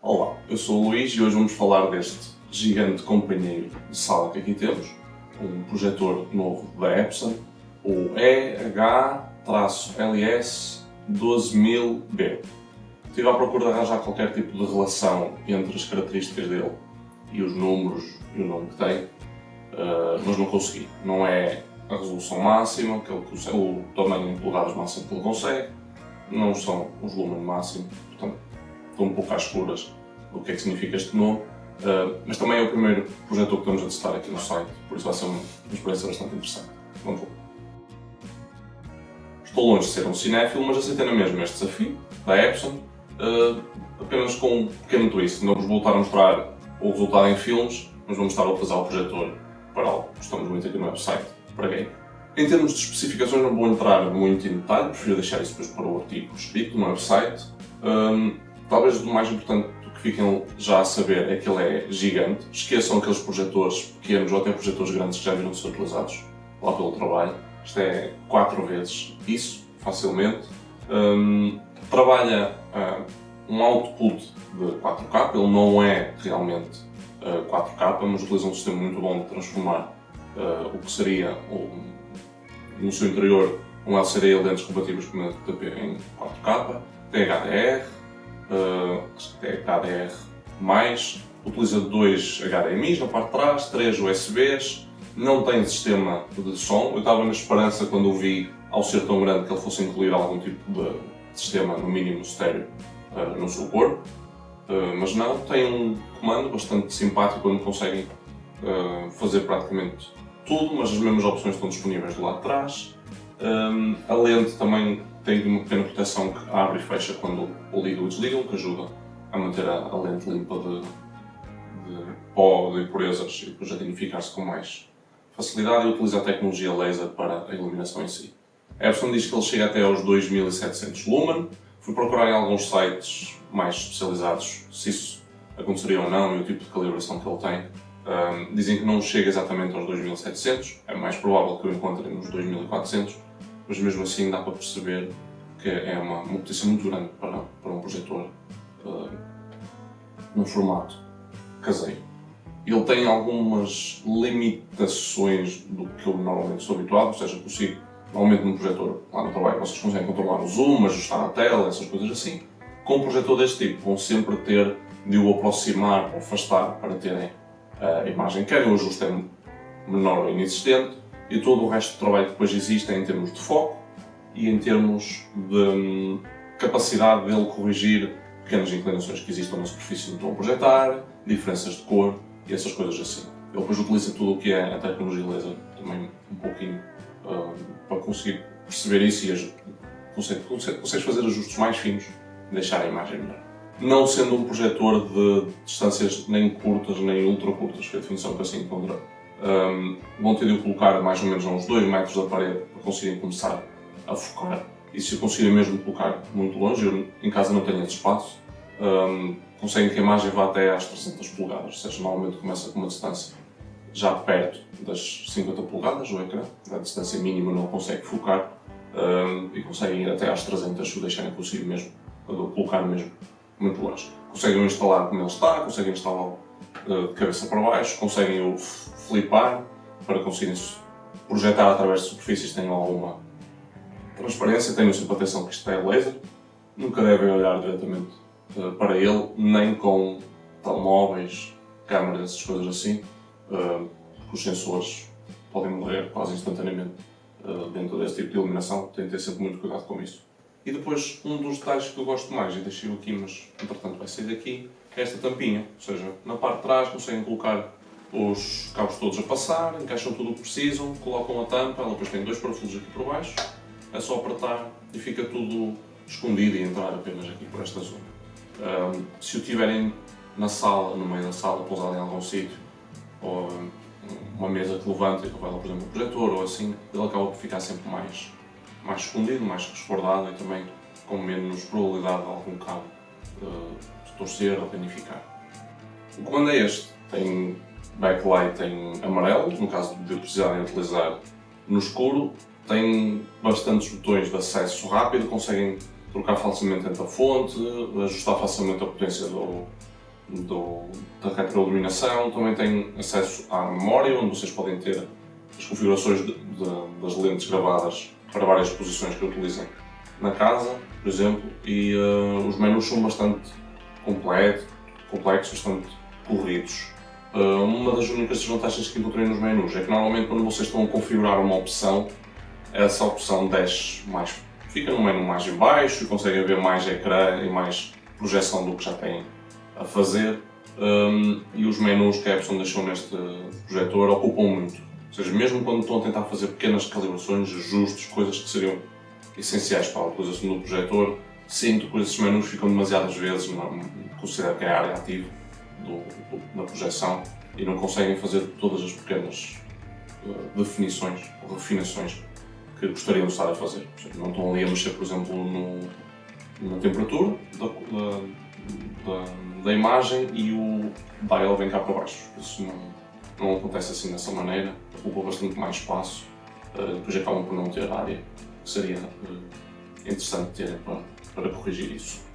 Olá, eu sou o Luís e hoje vamos falar deste gigante companheiro de sala que aqui temos, um projetor novo da Epson, o EH-LS12000B. Estive à procura de arranjar qualquer tipo de relação entre as características dele e os números e o nome que tem, mas não consegui. Não é a resolução máxima, o tamanho em polegadas máximo que ele consegue, não são os lumen máximo, portanto estou um pouco às escuras do que é que significa este nome, mas também é o primeiro projetor que estamos a testar aqui no site, por isso vai ser uma experiência bastante interessante. Vamos lá. Estou longe de ser um cinéfilo, mas aceitei na mesma este desafio da Epson, apenas com um pequeno twist. Não vos vou voltar a mostrar o resultado em filmes, mas vamos estar a utilizar o projetor para algo que gostamos muito aqui no website, para game. Em termos de especificações não vou entrar muito em detalhe, prefiro deixar isso depois para o artigo escrito no website. Talvez o mais importante que fiquem já a saber é que ele é gigante. Esqueçam aqueles projetores pequenos ou até projetores grandes que já viram de ser utilizados lá pelo trabalho. Isto é 4 vezes isso, facilmente. Trabalha um output de 4K, ele não é realmente 4K, mas utiliza um sistema muito bom de transformar o que seria no seu interior um LCD e lentes compatíveis com o DP em 4K, tem HDR, é HDR+, utiliza 2 HDMIs na parte de trás, 3 USBs, não tem sistema de som. Eu estava na esperança, quando o vi, ao ser tão grande, que ele fosse incluir algum tipo de sistema, no mínimo estéreo, no seu corpo, mas não, tem um comando bastante simpático onde conseguem fazer praticamente tudo, mas as mesmas opções estão disponíveis do lado de trás. A lente também tem uma pequena proteção que abre e fecha quando o ligam e desligam, que ajuda a manter a lente limpa de pó, de impurezas, e depois a dignificar-se com mais facilidade, e utiliza a tecnologia laser para a iluminação em si. A Epson diz que ele chega até aos 2700 lumen. Fui procurar em alguns sites mais especializados se isso aconteceria ou não e o tipo de calibração que ele tem. Dizem que não chega exatamente aos 2700, é mais provável que eu encontre nos 2400, mas mesmo assim dá para perceber que é uma potência muito grande para um projetor num formato caseiro. Ele tem algumas limitações do que eu normalmente sou habituado, ou seja, consigo, normalmente num projetor lá no trabalho vocês conseguem controlar o zoom, ajustar a tela, essas coisas assim. Com um projetor deste tipo vão sempre ter de o aproximar ou afastar para terem a imagem que querem, o ajuste é menor ou inexistente, e todo o resto do trabalho que depois existe é em termos de foco e em termos de capacidade dele corrigir pequenas inclinações que existam na superfície onde estão a projetar, diferenças de cor e essas coisas assim. Ele depois utiliza tudo o que é a tecnologia laser também um pouquinho para conseguir perceber isso e consegue fazer ajustes mais finos e deixar a imagem melhor. Não sendo um projetor de distâncias nem curtas nem ultra curtas, foi a definição que assim encontrei, vão ter de o colocar mais ou menos a uns 2 metros da parede para conseguirem começar a focar. E se eu conseguirem mesmo colocar muito longe, eu em casa não tenho esse espaço, conseguem que a imagem vá até às 300 polegadas, ou seja, normalmente começa com uma distância já perto das 50 polegadas, o ecrã, a distância mínima não consegue focar, e conseguem ir até às 300 se o deixarem conseguir mesmo, colocar mesmo muito longe. Conseguem instalar como ele está, conseguem instalá-lo de cabeça para baixo, conseguem o flipar para conseguirem projetar através de superfícies que tenham alguma transparência. Tenham sempre atenção que isto é laser, nunca devem olhar diretamente para ele, nem com telemóveis, câmaras, essas coisas assim, porque os sensores podem morrer quase instantaneamente dentro desse tipo de iluminação. Tem de ter sempre muito cuidado com isso. E depois, um dos detalhes que eu gosto mais, e deixei-o aqui, mas entretanto vai sair daqui, é esta tampinha. Ou seja, na parte de trás conseguem colocar os cabos todos a passar, encaixam tudo o que precisam, colocam a tampa, ela depois tem 2 parafusos aqui por baixo, é só apertar e fica tudo escondido e entrar apenas aqui por esta zona. Se o tiverem na sala, no meio da sala, pousado em algum sítio, ou uma mesa que levanta e que vai lá, por exemplo, um projetor ou assim, ele acaba por ficar sempre mais escondido, mais resguardado e também com menos probabilidade de algum cabo se torcer ou danificar. O comando é este, tem backlight em amarelo, no caso de precisarem utilizar no escuro, tem bastantes botões de acesso rápido, conseguem trocar facilmente entre a fonte, ajustar facilmente a potência da retroiluminação. Também tem acesso à memória, onde vocês podem ter as configurações das lentes gravadas para várias posições que utilizem na casa, por exemplo, e os menus são bastante complexos, bastante corridos. Uma das únicas desvantagens que encontrei nos menus é que normalmente quando vocês estão a configurar uma opção, essa opção desce mais, fica no menu mais em baixo e conseguem ver mais ecrã e mais projeção do que já têm a fazer, e os menus que a Epson deixou neste projetor ocupam muito. Ou seja, mesmo quando estão a tentar fazer pequenas calibrações, ajustes, coisas que seriam essenciais para a utilização do projetor, sinto que esses menus ficam demasiadas vezes, considero que é a área ativa da projeção, e não conseguem fazer todas as pequenas definições ou refinações que gostariam de estar a fazer. Seja, não estão ali a mexer, por exemplo, na temperatura da imagem e o dial vem cá para baixo. Isso não acontece assim dessa maneira, ocupa bastante mais espaço, depois acabam por não ter área, que seria interessante terem para corrigir isso.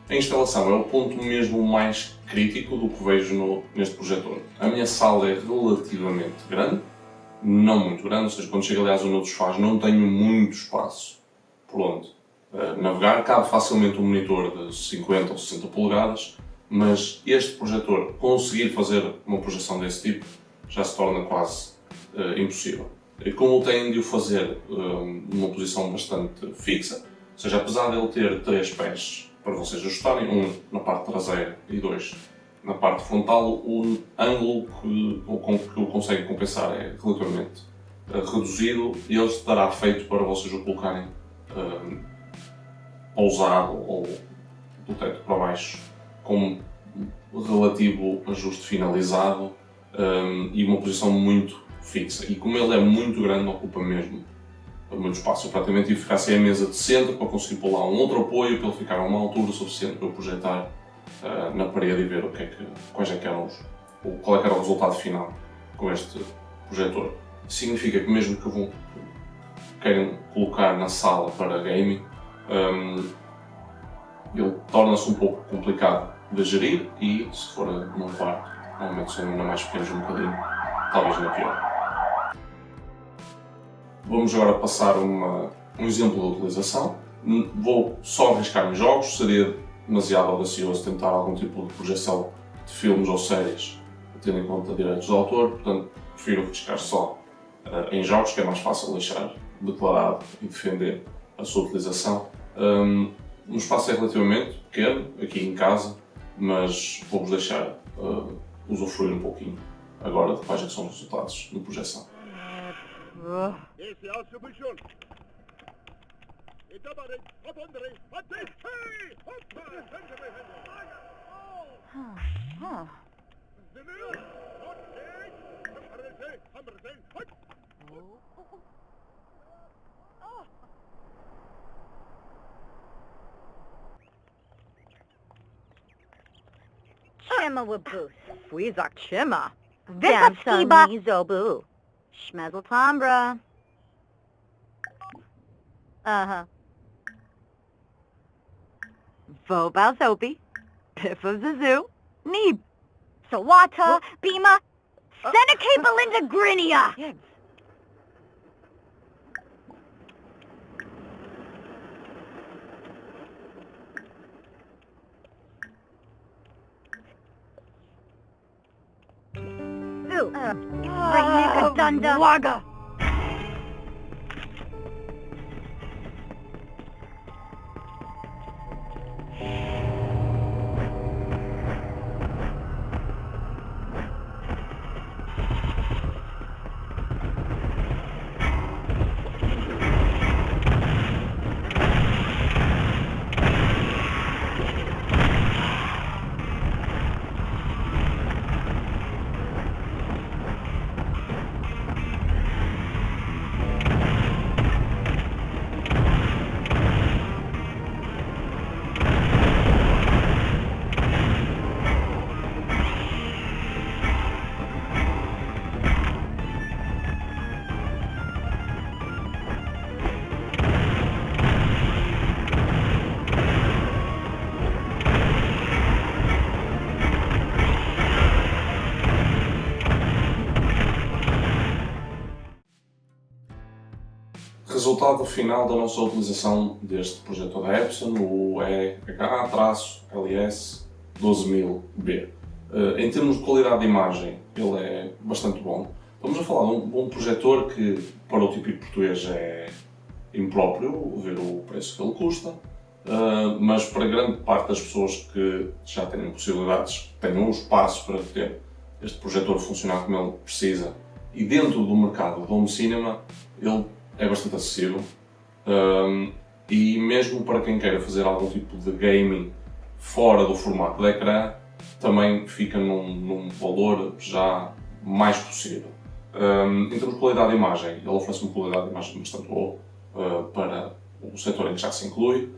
A instalação é o ponto mesmo mais crítico do que vejo neste projetor. A minha sala é relativamente grande, não muito grande, ou seja, quando chego ali à zona dos sofás não tenho muito espaço por onde navegar. Cabe facilmente um monitor de 50 ou 60 polegadas, mas este projetor, conseguir fazer uma projeção desse tipo, já se torna quase impossível. E como tem de o fazer numa posição bastante fixa, ou seja, apesar de ele ter 3 pés para vocês ajustarem, um na parte traseira e 2 na parte frontal, o ângulo com que o conseguem compensar é relativamente reduzido e ele estará feito para vocês o colocarem pousado ou do teto para baixo, com relativo ajuste finalizado e uma posição muito fixa. E como ele é muito grande, ocupa mesmo muito espaço. Eu praticamente tive que ficar sem a mesa de centro para conseguir pôr lá um outro apoio para ele ficar a uma altura suficiente para eu projetar na parede e ver qual é que era o resultado final com este projetor. Significa que mesmo que queiram colocar na sala para gaming, ele torna-se um pouco complicado de gerir e, se for num quarto, normalmente são ainda mais pequenos um bocadinho, talvez ainda pior. Vamos agora passar um exemplo de utilização. Vou só arriscar nos jogos, seria demasiado audacioso tentar algum tipo de projeção de filmes ou séries, tendo em conta direitos de autor, portanto prefiro arriscar só em jogos, que é mais fácil deixar declarado e defender a sua utilização. O espaço é relativamente pequeno aqui em casa, mas vou-vos deixar usufruir um pouquinho agora de quais são os resultados de projeção. Chima Waboose. Wizak Chima. Vipskiba Zobu. Schmezel Tombra. Vobal Zobi. Piff of the Zoo. Neeb. Sawata Bima. Seneca Belinda Grinia. Yibs. Rainika Dunda. Waga. resultado final da nossa utilização deste projetor da Epson, o EH-LS12000B. Em termos de qualidade de imagem, ele é bastante bom. Estamos a falar de um bom projetor que, para o típico português, é impróprio ver o preço que ele custa, mas para grande parte das pessoas que já têm possibilidades, tenham o espaço para ter este projetor a funcionar como ele precisa, e dentro do mercado do home cinema, ele é bastante acessível. E mesmo para quem queira fazer algum tipo de gaming fora do formato de ecrã, também fica num valor já mais possível. Em termos de qualidade de imagem, ele oferece uma qualidade de imagem bastante boa para o setor em que já se inclui.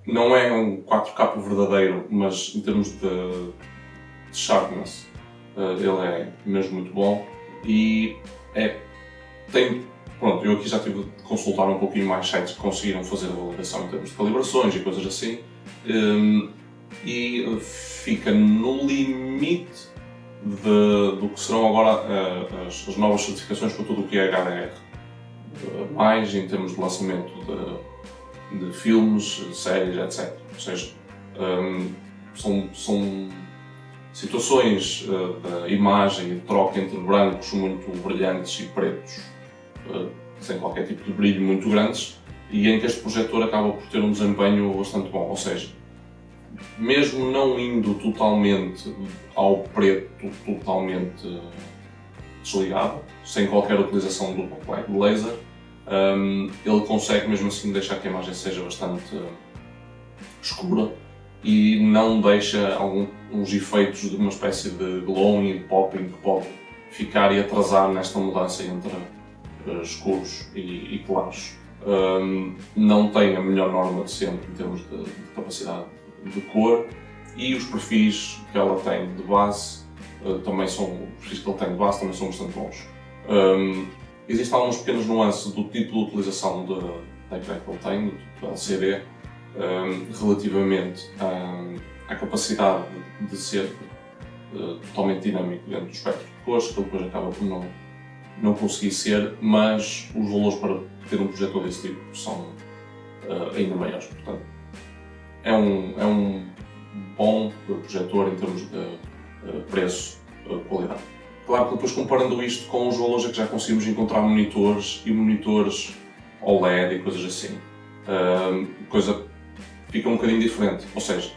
Não é um 4K verdadeiro, mas em termos de sharpness, ele é mesmo muito bom. E pronto, eu aqui já tive de consultar um pouquinho mais sites que conseguiram fazer a validação em termos de calibrações e coisas assim. E fica no limite do que serão agora as novas certificações para tudo o que é HDR. Mais em termos de lançamento de filmes, séries, etc. Ou seja, são situações da imagem e de troca entre brancos muito brilhantes e pretos, sem qualquer tipo de brilho muito grandes, e em que este projetor acaba por ter um desempenho bastante bom. Ou seja, mesmo não indo totalmente ao preto, totalmente desligado, sem qualquer utilização do backlight de laser, ele consegue mesmo assim deixar que a imagem seja bastante escura e não deixa uns efeitos de uma espécie de glowing e popping que pode ficar e atrasar nesta mudança entre escuros e claros. Não tem a melhor norma de sempre em termos de capacidade de cor, e os perfis que ela tem de base também são bastante bons. Existem algumas pequenas nuances do tipo de utilização da ecrã que ele tem, do tipo de LCD, relativamente à capacidade de ser totalmente dinâmico dentro do espectro de cores, que ele depois acaba por não conseguir ser, mas os valores para ter um projetor desse tipo são ainda maiores. Portanto, é um bom projetor em termos de preço-qualidade. Claro que depois, comparando isto com os valores a que já conseguimos encontrar monitores e monitores OLED e coisas assim, coisa fica um bocadinho diferente. Ou seja,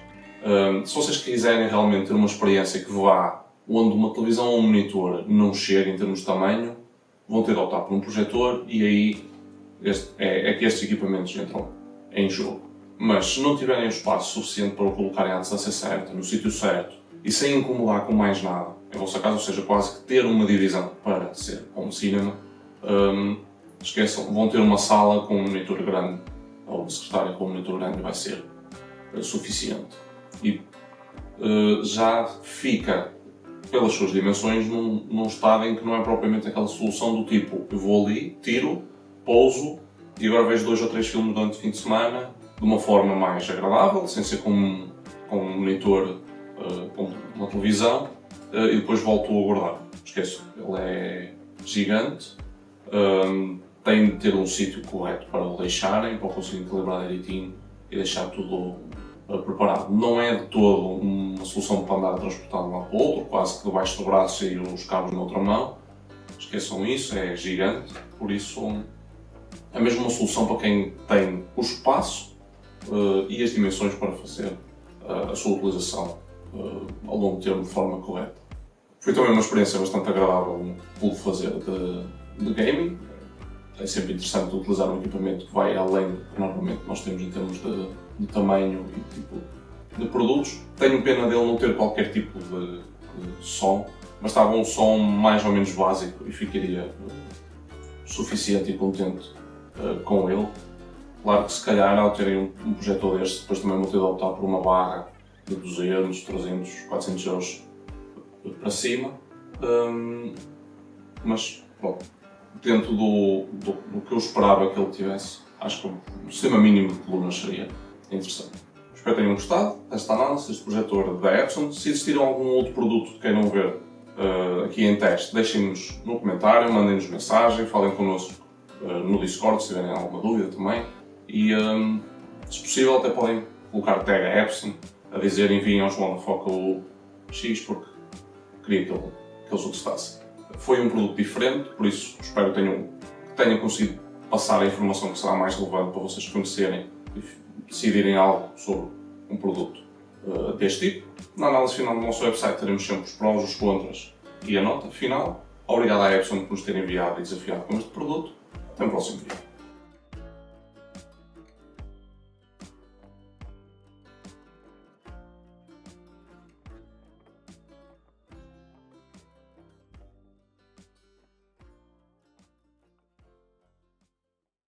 se vocês quiserem realmente ter uma experiência que vá onde uma televisão ou um monitor não chega em termos de tamanho, vão ter de optar por um projetor, e aí é que estes equipamentos entram em jogo. Mas se não tiverem o espaço suficiente para o colocarem à distância certa, no sítio certo, e sem incomodar com mais nada em vossa casa, ou seja, quase que ter uma divisão para ser home cinema, esqueçam, vão ter uma sala com um monitor grande, ou uma secretária com um monitor grande, vai ser suficiente. E já fica, pelas suas dimensões, num estado em que não é propriamente aquela solução do tipo: eu vou ali, tiro, pouso e agora vejo 2 ou 3 filmes durante o fim de semana de uma forma mais agradável, sem ser com um monitor, com uma televisão, e depois volto a guardar. Esqueço, ele é gigante, tem de ter um sítio correto para o deixarem, para o conseguirem calibrar direitinho e deixar tudo preparado. Não é de todo uma solução para andar a transportar de um lado para o outro, quase que debaixo do braço e os cabos na outra mão. Esqueçam isso, é gigante, por isso é mesmo uma solução para quem tem o espaço e as dimensões para fazer a sua utilização ao longo termo de forma correta. Foi também uma experiência bastante agradável por fazer de gaming. É sempre interessante utilizar um equipamento que vai além do que normalmente nós temos em termos de tamanho e tipo de produtos. Tenho pena dele não ter qualquer tipo de som, mas estava um som mais ou menos básico e ficaria suficiente e contente com ele. Claro que se calhar ao terem um projetor deste, depois também vou ter de optar por uma barra de 200, 300, 400 euros para cima, mas bom, dentro do que eu esperava que ele tivesse, acho que o sistema mínimo de colunas seria interessante. Espero que tenham gostado desta análise, deste projetor da Epson. Se existir algum outro produto que queiram ver aqui em teste, deixem-nos no comentário, mandem-nos mensagem, falem connosco no Discord, se tiverem alguma dúvida também. E, se possível, até podem colocar tag a Epson a dizer enviem ao João da Foca o X, porque queria que ele o testasse. Foi um produto diferente, por isso espero que tenha conseguido passar a informação que será mais relevante para vocês conhecerem e decidirem algo sobre um produto deste tipo. Na análise final do nosso website teremos sempre os prós, os contras e a nota final. Obrigado à Epson por nos ter enviado e desafiado com este produto. Até o próximo vídeo.